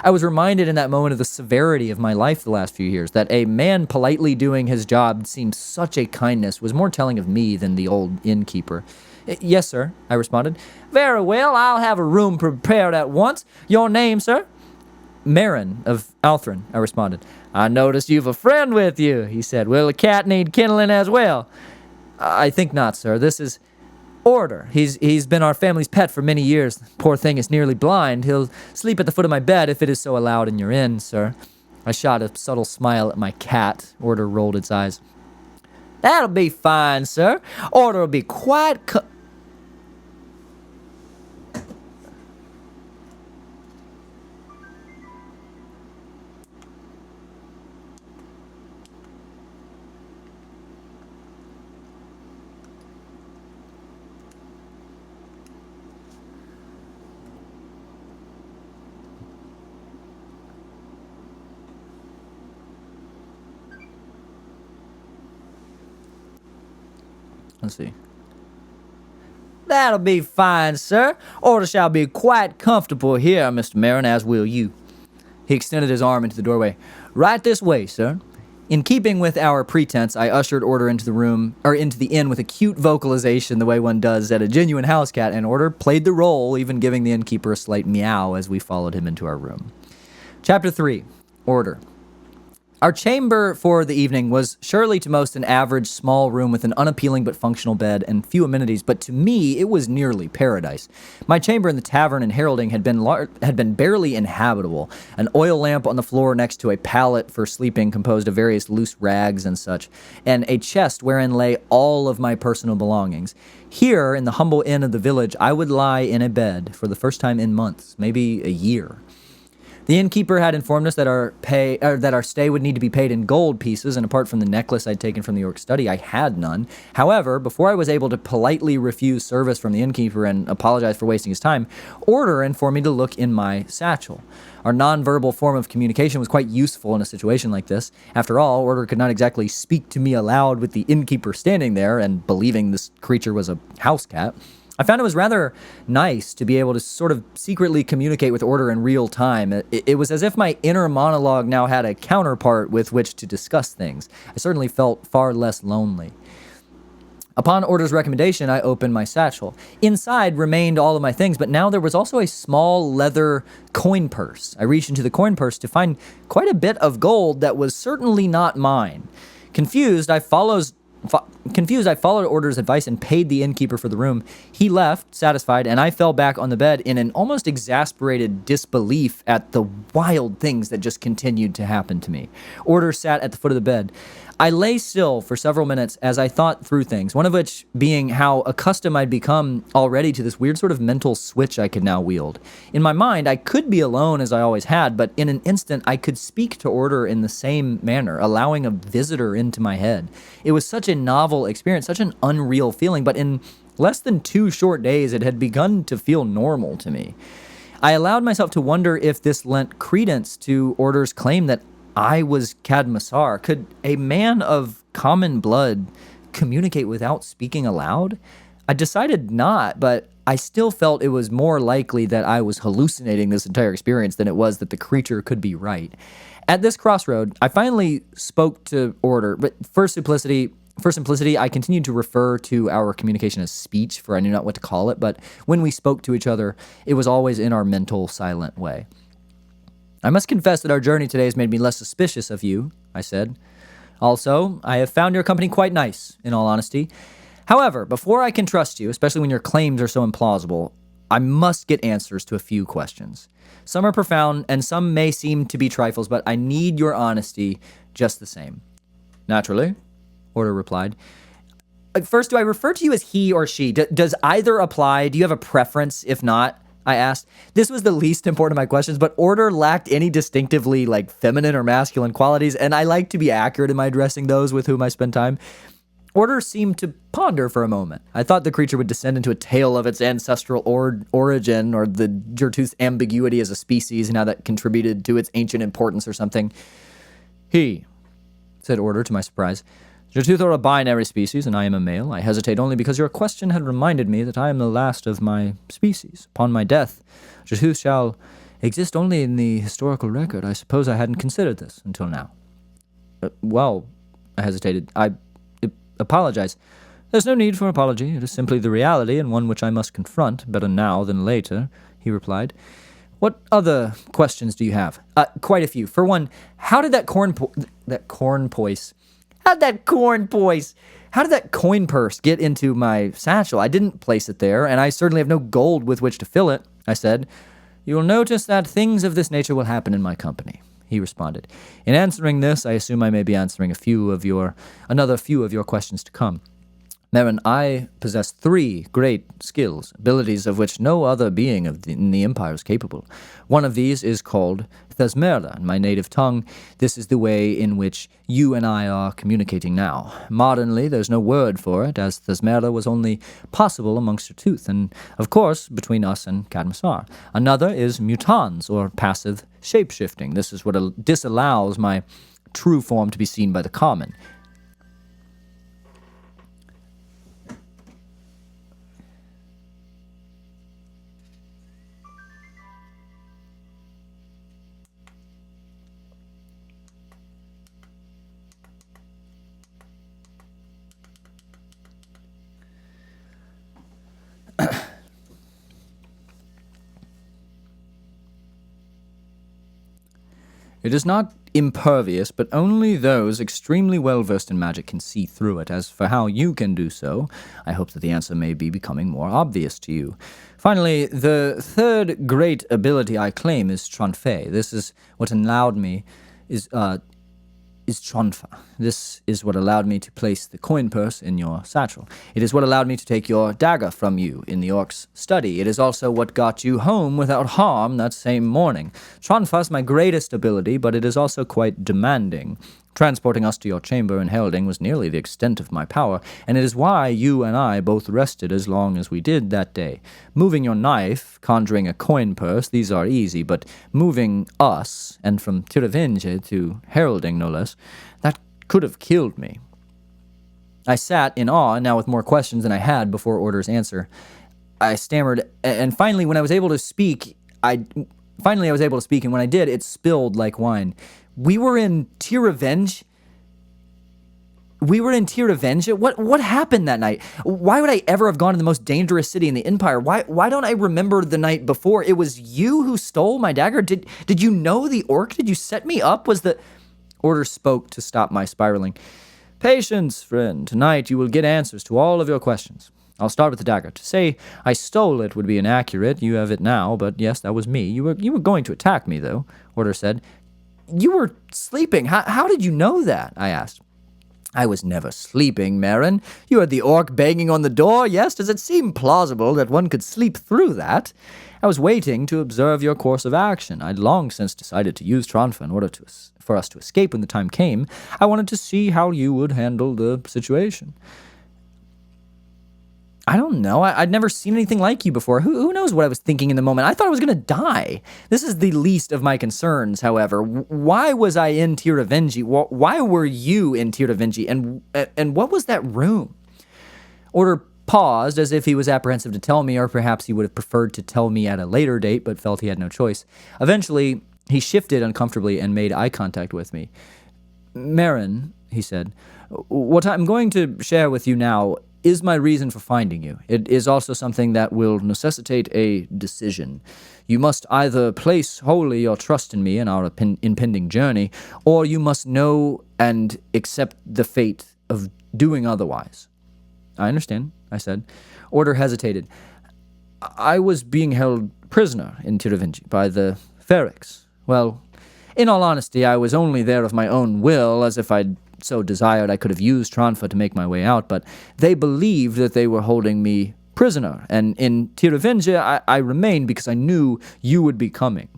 was reminded in that moment of the severity of my life the last few years, that a man politely doing his job seemed such a kindness was more telling of me than the old innkeeper. Yes, sir, I responded. Very well, I'll have a room prepared at once. Your name, sir? Meryn of Althrin, I responded. I notice you've a friend with you, he said. Will the cat need kindling as well? I think not, sir. This is Ordyr. He's been our family's pet for many years. Poor thing is nearly blind. He'll sleep at the foot of my bed if it is so allowed in your inn, sir. I shot a subtle smile at my cat. Ordyr rolled its eyes. That'll be fine, sir. Ordyr will be quite Let's see. That'll be fine, sir. Order shall be quite comfortable here, Mr. Meryn, as will you. He extended his arm into the doorway. Right this way, sir. In keeping with our pretense, I ushered Order into the inn with a cute vocalization the way one does at a genuine house cat, and Order played the role, even giving the innkeeper a slight meow as we followed him into our room. Chapter 3. Order. Our chamber for the evening was surely to most an average small room with an unappealing but functional bed and few amenities, but to me it was nearly paradise. My chamber in the tavern in Heralding had been barely inhabitable, an oil lamp on the floor next to a pallet for sleeping composed of various loose rags and such, and a chest wherein lay all of my personal belongings. Here, in the humble inn of the village, I would lie in a bed for the first time in months, maybe a year. The innkeeper had informed us that our stay would need to be paid in gold pieces, and apart from the necklace I'd taken from the York study, I had none. However, before I was able to politely refuse service from the innkeeper and apologize for wasting his time, Order informed me to look in my satchel. Our nonverbal form of communication was quite useful in a situation like this. After all, Order could not exactly speak to me aloud with the innkeeper standing there and believing this creature was a house cat. I found it was rather nice to be able to sort of secretly communicate with Order in real time. It was as if my inner monologue now had a counterpart with which to discuss things. I certainly felt far less lonely. Upon Order's recommendation, I opened my satchel. Inside remained all of my things, but now there was also a small leather coin purse. I reached into the coin purse to find quite a bit of gold that was certainly not mine. Confused, I followed Order's advice and paid the innkeeper for the room. He left, satisfied, and I fell back on the bed in an almost exasperated disbelief at the wild things that just continued to happen to me. Order sat at the foot of the bed. I lay still for several minutes as I thought through things, one of which being how accustomed I'd become already to this weird sort of mental switch I could now wield. In my mind, I could be alone as I always had, but in an instant I could speak to Order in the same manner, allowing a visitor into my head. It was such a novel experience, such an unreal feeling, but in less than 2 short days it had begun to feel normal to me. I allowed myself to wonder if this lent credence to Order's claim that I was Cadmasar. Could a man of common blood communicate without speaking aloud? I decided not, but I still felt it was more likely that I was hallucinating this entire experience than it was that the creature could be right. At this crossroad, I finally spoke to Order, but for simplicity, I continued to refer to our communication as speech, for I knew not what to call it, but when we spoke to each other, it was always in our mental, silent way. I must confess that our journey today has made me less suspicious of you, I said. Also, I have found your company quite nice, in all honesty. However, before I can trust you, especially when your claims are so implausible, I must get answers to a few questions. Some are profound, and some may seem to be trifles, but I need your honesty just the same. Naturally, Order replied. First, do I refer to you as he or she? Does either apply? Do you have a preference? If not, I asked. This was the least important of my questions, but Order lacked any distinctively feminine or masculine qualities, and I like to be accurate in my addressing those with whom I spend time. Order seemed to ponder for a moment. I thought the creature would descend into a tale of its ancestral origin, or the Jertooth's ambiguity as a species and how that contributed to its ancient importance or something. He, said Order to my surprise. Jertooth are a binary species, and I am a male. I hesitate only because your question had reminded me that I am the last of my species. Upon my death, Jertooth shall exist only in the historical record. I suppose I hadn't considered this until now. I hesitated. I apologize. There's no need for apology. It is simply the reality, and one which I must confront, better now than later, he replied. What other questions do you have? Quite a few. For one, how did that coin purse get into my satchel? I didn't place it there, and I certainly have no gold with which to fill it, I said. You will notice that things of this nature will happen in my company, he responded. In answering this, I assume I may be answering another few of your questions to come. Meryn, I possess 3 great skills, abilities of which no other being in the Empire is capable. One of these is called Thesmerda in my native tongue. This is the way in which you and I are communicating now. Modernly, there's no word for it, as Thesmerda was only possible amongst Jertooth, and, of course, between us and Cadmasar. Another is mutans, or passive shape-shifting. This is what disallows my true form to be seen by the common. It is not impervious, but only those extremely well-versed in magic can see through it. As for how you can do so, I hope that the answer may be becoming more obvious to you. Finally, the third great ability I claim is Tronfey. This is what allowed me is Tronfa. This is what allowed me to place the coin purse in your satchel. It is what allowed me to take your dagger from you in the orc's study. It is also what got you home without harm that same morning. Tronfa is my greatest ability, but it is also quite demanding. Transporting us to your chamber in Helding was nearly the extent of my power, and it is why you and I both rested as long as we did that day. Moving your knife, conjuring a coin purse, these are easy, but moving us, and from Tiravinge to Heralding no less, that could have killed me. I sat in awe, now with more questions than I had before Ordyr's answer. I stammered, and finally, when I was able to speak, and when I did, it spilled like wine. We were in Tiravinge? What happened that night? Why would I ever have gone to the most dangerous city in the Empire? Why don't I remember the night before? It was you who stole my dagger? Did you know the orc? Did you set me up? Ordyr spoke to stop my spiraling. Patience, friend. Tonight you will get answers to all of your questions. I'll start with the dagger. To say I stole it would be inaccurate. You have it now, but yes, that was me. You were going to attack me, though, Ordyr said. You were sleeping. How did you know that? I asked. I was never sleeping, Meryn. You heard the orc banging on the door, yes? Does it seem plausible that one could sleep through that? I was waiting to observe your course of action. I'd long since decided to use Tronfa in order for us to escape when the time came. I wanted to see how you would handle the situation. I don't know. I'd never seen anything like you before. Who knows what I was thinking in the moment? I thought I was going to die. This is the least of my concerns, however. Why was I in Tiravinge? Why were you in Tiravinge? And what was that room? Ordyr paused as if he was apprehensive to tell me, or perhaps he would have preferred to tell me at a later date, but felt he had no choice. Eventually, he shifted uncomfortably and made eye contact with me. Meryn, he said, what I'm going to share with you now is my reason for finding you. It is also something that will necessitate a decision. You must either place wholly your trust in me and our impending journey, or you must know and accept the fate of doing otherwise. I understand, I said. Ordyr hesitated. I was being held prisoner in Tiravinge by the Ferrex. Well, in all honesty, I was only there of my own will, as if I'd so desired I could have used Tronfa to make my way out, but they believed that they were holding me prisoner, and in Tiravinge I remained because I knew you would be coming.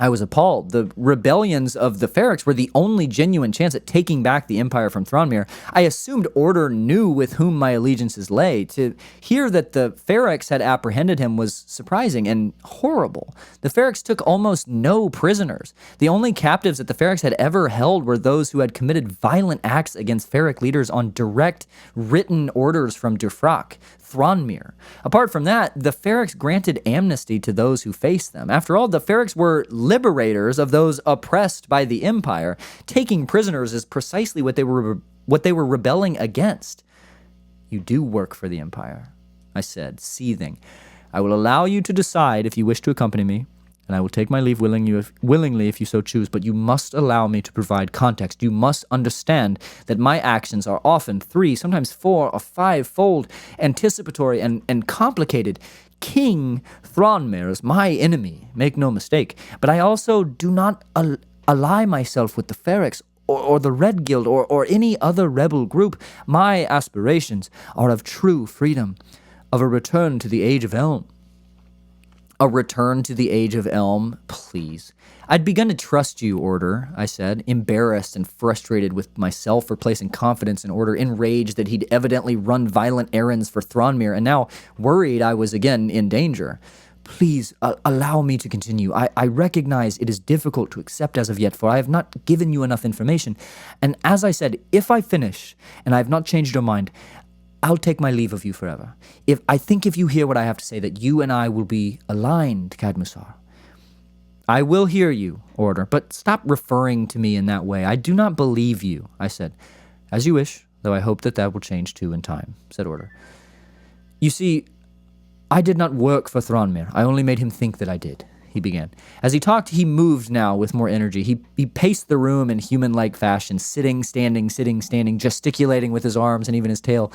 I was appalled. The rebellions of the Ferrex were the only genuine chance at taking back the Empire from Thronmere. I assumed Ordyr knew with whom my allegiances lay. To hear that the Ferrex had apprehended him was surprising and horrible. The Ferrex took almost no prisoners. The only captives that the Ferrex had ever held were those who had committed violent acts against Ferrex leaders on direct written orders from Dufrak, Thronmere. Apart from that, the Ferrex granted amnesty to those who faced them. After all, the Ferrex were liberators of those oppressed by the Empire. Taking prisoners is precisely what they were rebelling against. You do work for the Empire, I said, seething. I will allow you to decide if you wish to accompany me, and I will take my leave willingly if you so choose, but you must allow me to provide context. You must understand that my actions are often 3, sometimes 4 or 5-fold anticipatory and complicated. King Thronmere is my enemy, make no mistake, but I also do not ally myself with the Ferrex or the Red Guild or any other rebel group. My aspirations are of true freedom, of a return to the Age of Elm. A return to the Age of Elm, please. I'd begun to trust you, Ordyr, I said, embarrassed and frustrated with myself for placing confidence in Ordyr, enraged that he'd evidently run violent errands for Thronmere, and now worried I was again in danger. Please, allow me to continue. I recognize it is difficult to accept as of yet, for I have not given you enough information. And as I said, if I finish, and I have not changed your mind, I'll take my leave of you forever. If you hear what I have to say, that you and I will be aligned, Cadmusar. I will hear you, Ordyr, but stop referring to me in that way. I do not believe you, I said. As you wish, though I hope that will change too in time, said Ordyr. You see, I did not work for Thronmere. I only made him think that I did. he began. As he talked, he moved now with more energy. He paced the room in human-like fashion, sitting, standing, gesticulating with his arms and even his tail.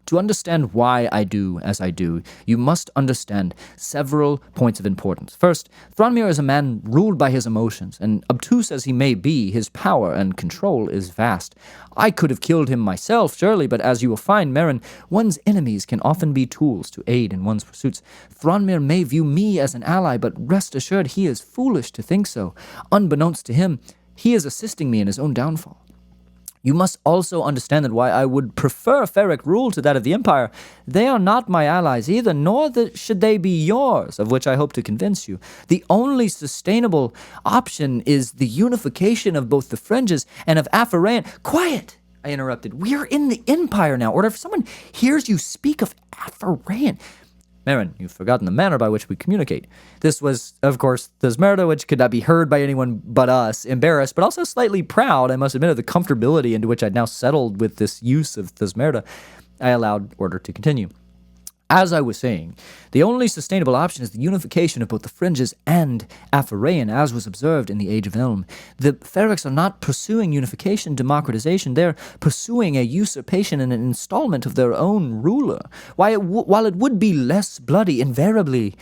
To understand why I do as I do, you must understand several points of importance. First, Thranmere is a man ruled by his emotions, and obtuse as he may be, his power and control is vast. I could have killed him myself, surely, but as you will find, Meryn, one's enemies can often be tools to aid in one's pursuits. Thranmere may view me as an ally, but rest assured he is foolish to think so. Unbeknownst to him, he is assisting me in his own downfall. You must also understand that while I would prefer Ferric rule to that of the Empire, they are not my allies either, nor should they be yours, of which I hope to convince you. The only sustainable option is the unification of both the Fringes and of Apharaon. Quiet! I interrupted. We are in the Empire now. Or if someone hears you speak of Apharaon... Meryn, you've forgotten the manner by which we communicate. This was, of course, Thesmerda, which could not be heard by anyone but us, embarrassed, but also slightly proud, I must admit, of the comfortability into which I'd now settled with this use of Thesmerda. I allowed Ordyr to continue. As I was saying, the only sustainable option is the unification of both the Fringes and Apharaon, as was observed in the Age of Elm. The Ferrics are not pursuing unification, democratization. They're pursuing a usurpation and an installment of their own ruler. While it would be less bloody, invariably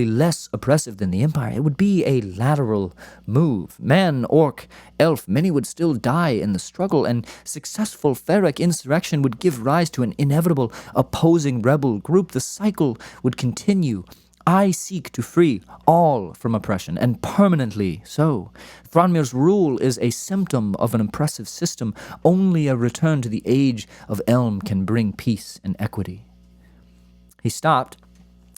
less oppressive than the Empire, it would be a lateral move. Man, orc, elf, many would still die in the struggle, and successful Ferric insurrection would give rise to an inevitable opposing rebel group. The cycle would continue. I seek to free all from oppression, and permanently so. Thranmere's rule is a symptom of an oppressive system. Only a return to the Age of Elm can bring peace and equity. He stopped,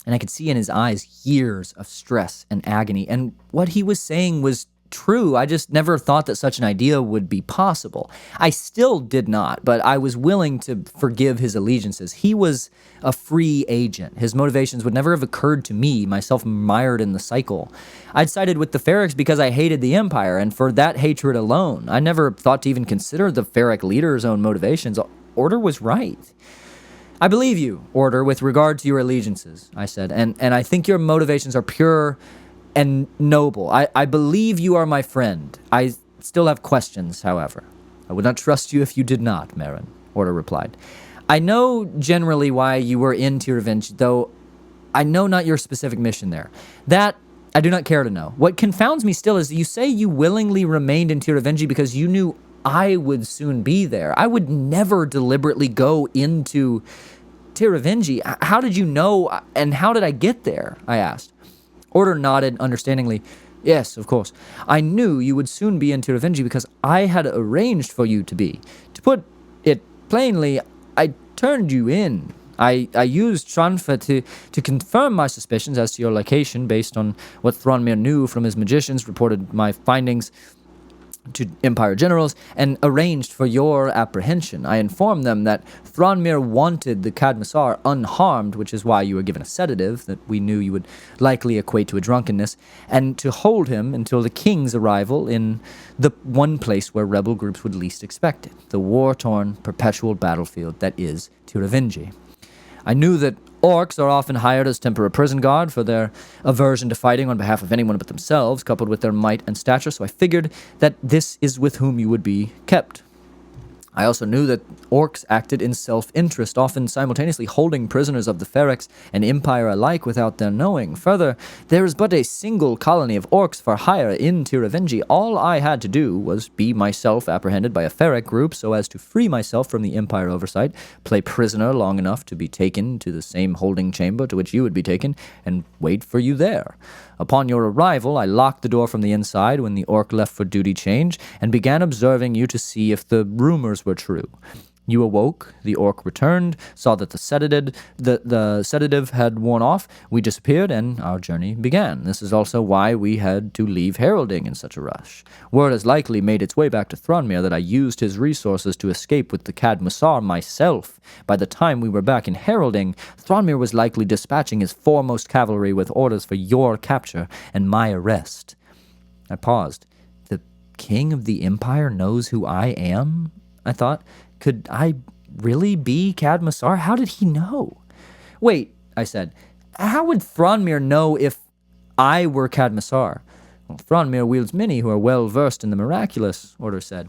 and I could see in his eyes years of stress and agony, and what he was saying was true. I just never thought that such an idea would be possible. I still did not, but I was willing to forgive his allegiances. He was a free agent. His motivations would never have occurred to me, myself mired in the cycle. I'd sided with the Ferrics because I hated the Empire, and for that hatred alone, I never thought to even consider the Ferric leader's own motivations. Ordyr was right. I believe you, Ordyr, with regard to your allegiances, I said, and I think your motivations are pure and noble. I believe you are my friend. I still have questions, however. I would not trust you if you did not, Meryn, Ordyr replied. I know generally why you were in Tyrrvenge, though I know not your specific mission there. That I do not care to know. What confounds me still is that you say you willingly remained in Tyrrvenge because you knew I would soon be there. I would never deliberately go into Tyrrvenge. How did you know, and how did I get there? I asked. Ordyr nodded understandingly. Yes, of course. I knew you would soon be in Tyrrvenge because I had arranged for you to be. To put it plainly, I turned you in. I used Tranfa to confirm my suspicions as to your location based on what Thranmere knew from his magicians, reported my findings to Empire generals, and arranged for your apprehension. I informed them that Thranmere wanted the Cadmasar unharmed, which is why you were given a sedative that we knew you would likely equate to a drunkenness, and to hold him until the king's arrival in the one place where rebel groups would least expect it, the war-torn, perpetual battlefield that is Tyrrvenge. I knew that orcs are often hired as temporary prison guard for their aversion to fighting on behalf of anyone but themselves, coupled with their might and stature, so I figured that this is with whom you would be kept. I also knew that orcs acted in self-interest, often simultaneously holding prisoners of the Ferrics and Empire alike without their knowing. Further, there is but a single colony of orcs for hire in Tyrrvenge. All I had to do was be myself apprehended by a Ferric group so as to free myself from the Empire oversight, play prisoner long enough to be taken to the same holding chamber to which you would be taken, and wait for you there. Upon your arrival, I locked the door from the inside when the orc left for duty change, and began observing you to see if the rumors were true. You awoke, the orc returned, saw that the sedative had worn off, we disappeared, and our journey began. This is also why we had to leave heralding in such a rush. Word has likely made its way back to Thranmere that I used his resources to escape with the Cadmasar myself. By the time we were back in heralding, Thranmere was likely dispatching his foremost cavalry with orders for your capture and my arrest. I paused. The king of the Empire knows who I am? I thought. Could I really be Cadmasar? How did he know? Wait, I said. How would Thranmere know if I were Cadmasar. Well, Thranmere wields many who are well versed in the miraculous, Ordyr said.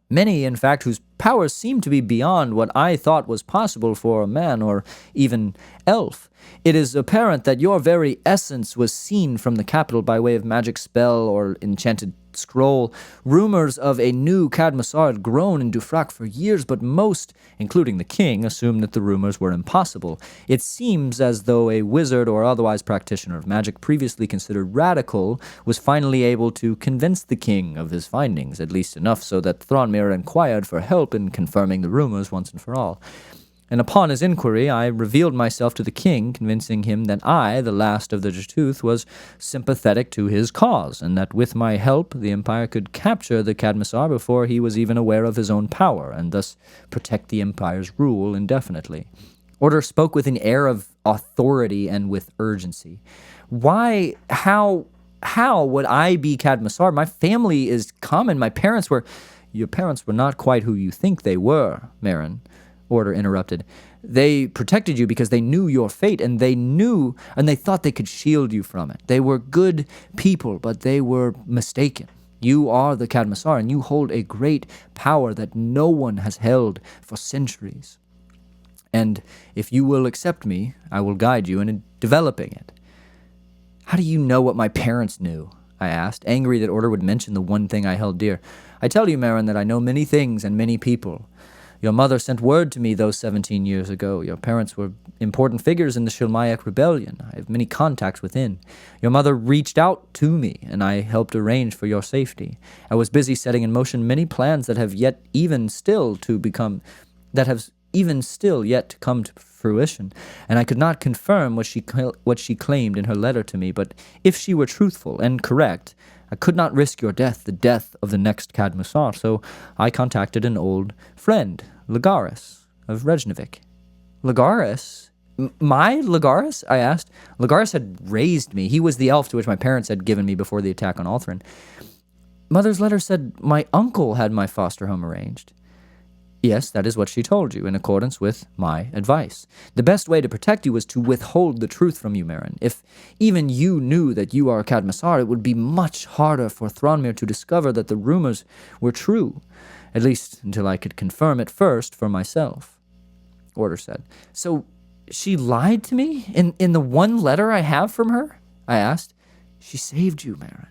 Many, in fact, whose powers seem to be beyond what I thought was possible for a man or even elf. It is apparent that your very essence was seen from the capital by way of magic spell or enchanted scroll. Rumors of a new Cadmasar had grown in Dufrak for years, but most, including the king, assumed that the rumors were impossible. It seems as though a wizard or otherwise practitioner of magic previously considered radical was finally able to convince the king of his findings, at least enough so that Thranmere inquired for help in confirming the rumors once and for all. And upon his inquiry, I revealed myself to the king, convincing him that I, the last of the Jatooth, was sympathetic to his cause, and that with my help the Empire could capture the Cadmasar before he was even aware of his own power, and thus protect the Empire's rule indefinitely. Ordyr spoke with an air of authority and with urgency. Why, how would I be Cadmasar? My family is common. My parents were... Your parents were not quite who you think they were, Meryn, Ordyr interrupted. They protected you because they knew your fate, and they thought they could shield you from it. They were good people, but they were mistaken. You are the Cadmasar, and you hold a great power that no one has held for centuries. And if you will accept me, I will guide you in developing it. How do you know what my parents knew? I asked, angry that Ordyr would mention the one thing I held dear. I tell you, Meryn, that I know many things and many people. Your mother sent word to me those 17 years ago. Your parents were important figures in the Shilmayak rebellion. I have many contacts within. Your mother reached out to me, and I helped arrange for your safety. I was busy setting in motion many plans that have even still yet to come to fruition, and I could not confirm what she claimed in her letter to me, but if she were truthful and correct, I could not risk your death, the death of the next Cadmasar, so I contacted an old friend, Lagares of Rejnavik. Lagares? My Lagares? I asked. Lagares had raised me. He was the elf to which my parents had given me before the attack on Althren. Mother's letter said my uncle had my foster home arranged. Yes, that is what she told you, in accordance with my advice. The best way to protect you was to withhold the truth from you, Meryn. If even you knew that you are Cadmasar, it would be much harder for Thranmere to discover that the rumors were true, at least until I could confirm it first for myself, Ordyr said. So she lied to me in the one letter I have from her? I asked. She saved you, Meryn,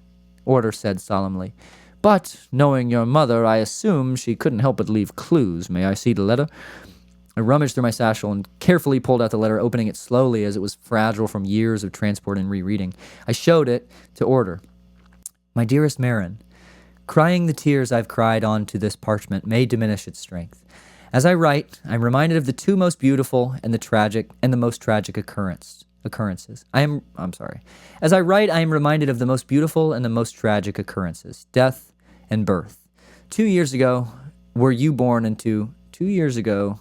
Ordyr said solemnly. But, knowing your mother, I assume she couldn't help but leave clues. May I see the letter? I rummaged through my satchel and carefully pulled out the letter, opening it slowly as it was fragile from years of transport and rereading. I showed it to Ordyr. My dearest Meryn, crying the tears I've cried onto this parchment may diminish its strength. As I write, I'm reminded of the two most beautiful and the most tragic occurrences. As I write, I am reminded of the most beautiful and the most tragic occurrences, death and birth. 2 years ago, you were born. 2 years ago,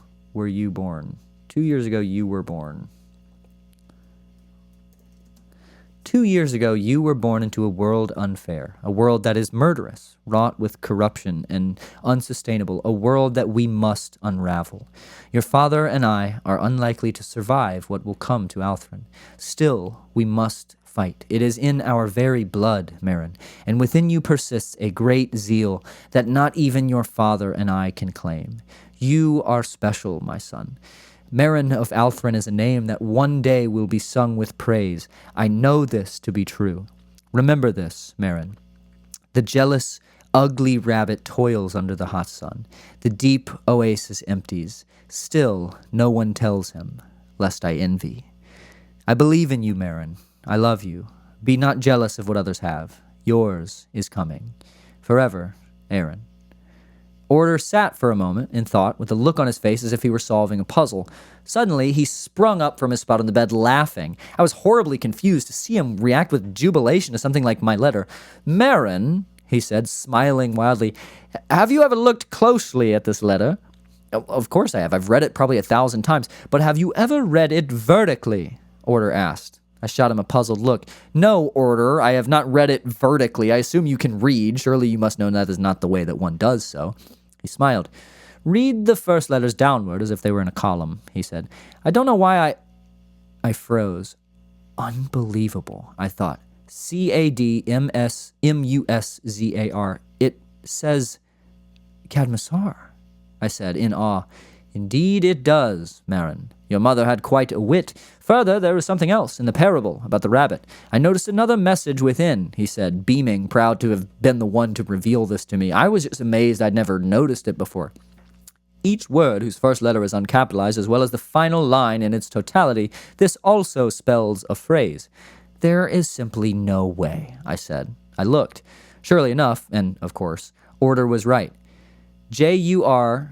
you were born into a world unfair, a world that is murderous, wrought with corruption and unsustainable, a world that we must unravel. Your father and I are unlikely to survive what will come to Althren. Still, we must fight. It is in our very blood, Meryn, and within you persists a great zeal that not even your father and I can claim. You are special, my son. Meryn of Althren is a name that one day will be sung with praise. I know this to be true. Remember this, Meryn. The jealous, ugly rabbit toils under the hot sun. The deep oasis empties. Still, no one tells him, lest I envy. I believe in you, Meryn. I love you. Be not jealous of what others have. Yours is coming. Forever, Aaron. Ordyr sat for a moment in thought, with a look on his face as if he were solving a puzzle. Suddenly, he sprung up from his spot on the bed, laughing. I was horribly confused to see him react with jubilation to something like my letter. Meryn, he said, smiling wildly, have you ever looked closely at this letter? Of course I have. I've read it probably 1,000 times. But have you ever read it vertically? Ordyr asked. I shot him a puzzled look. No, Ordyr, I have not read it vertically. I assume you can read. Surely you must know that is not the way that one does so. He smiled. Read the first letters downward as if they were in a column, he said. I don't know why I froze. Unbelievable, I thought. Cadmuszar. It says Cadmuszar, I said in awe. Indeed it does, Meryn. Your mother had quite a wit. Further, there is something else in the parable about the rabbit. I noticed another message within, he said, beaming, proud to have been the one to reveal this to me. I was just amazed I'd never noticed it before. Each word whose first letter is uncapitalized, as well as the final line in its totality, this also spells a phrase. There is simply no way, I said. I looked. Surely enough, and of course, Ordyr was right. Jurtudhoesnotlie.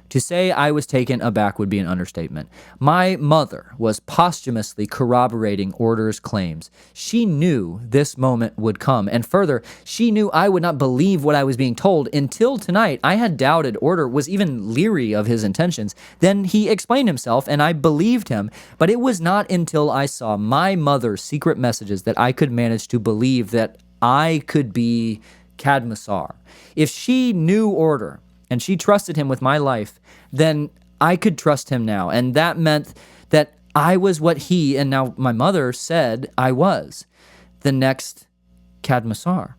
To say I was taken aback would be an understatement. My mother was posthumously corroborating Ordyr's claims. She knew this moment would come, and further, she knew I would not believe what I was being told. Until tonight, I had doubted Ordyr was even leery of his intentions. Then he explained himself, and I believed him, but it was not until I saw my mother's secret messages that I could manage to believe that I could be Cadmuszar. If she knew Ordyr, and she trusted him with my life, then I could trust him now. And that meant that I was what he, and now my mother, said I was. The next Cadmuszar.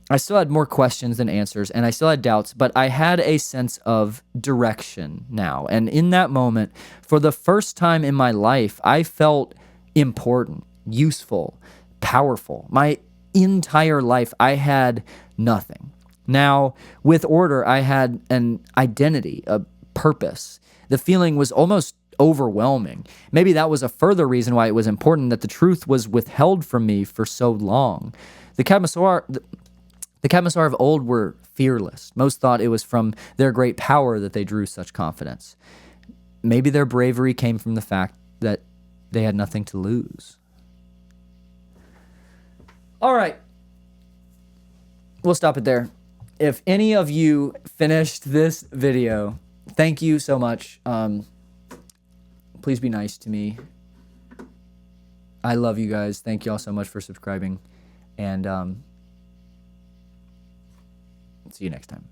I still had more questions than answers, and I still had doubts, but I had a sense of direction now. And in that moment, for the first time in my life, I felt important, useful, powerful. My entire life, I had nothing. Now, with Ordyr, I had an identity, a purpose. The feeling was almost overwhelming. Maybe that was a further reason why it was important that the truth was withheld from me for so long. The Cadmuszar of old were fearless. Most thought it was from their great power that they drew such confidence. Maybe their bravery came from the fact that they had nothing to lose. All right. We'll stop it there. If any of you finished this video, thank you so much. Please be nice to me. I love you guys. Thank you all so much for subscribing. And see you next time.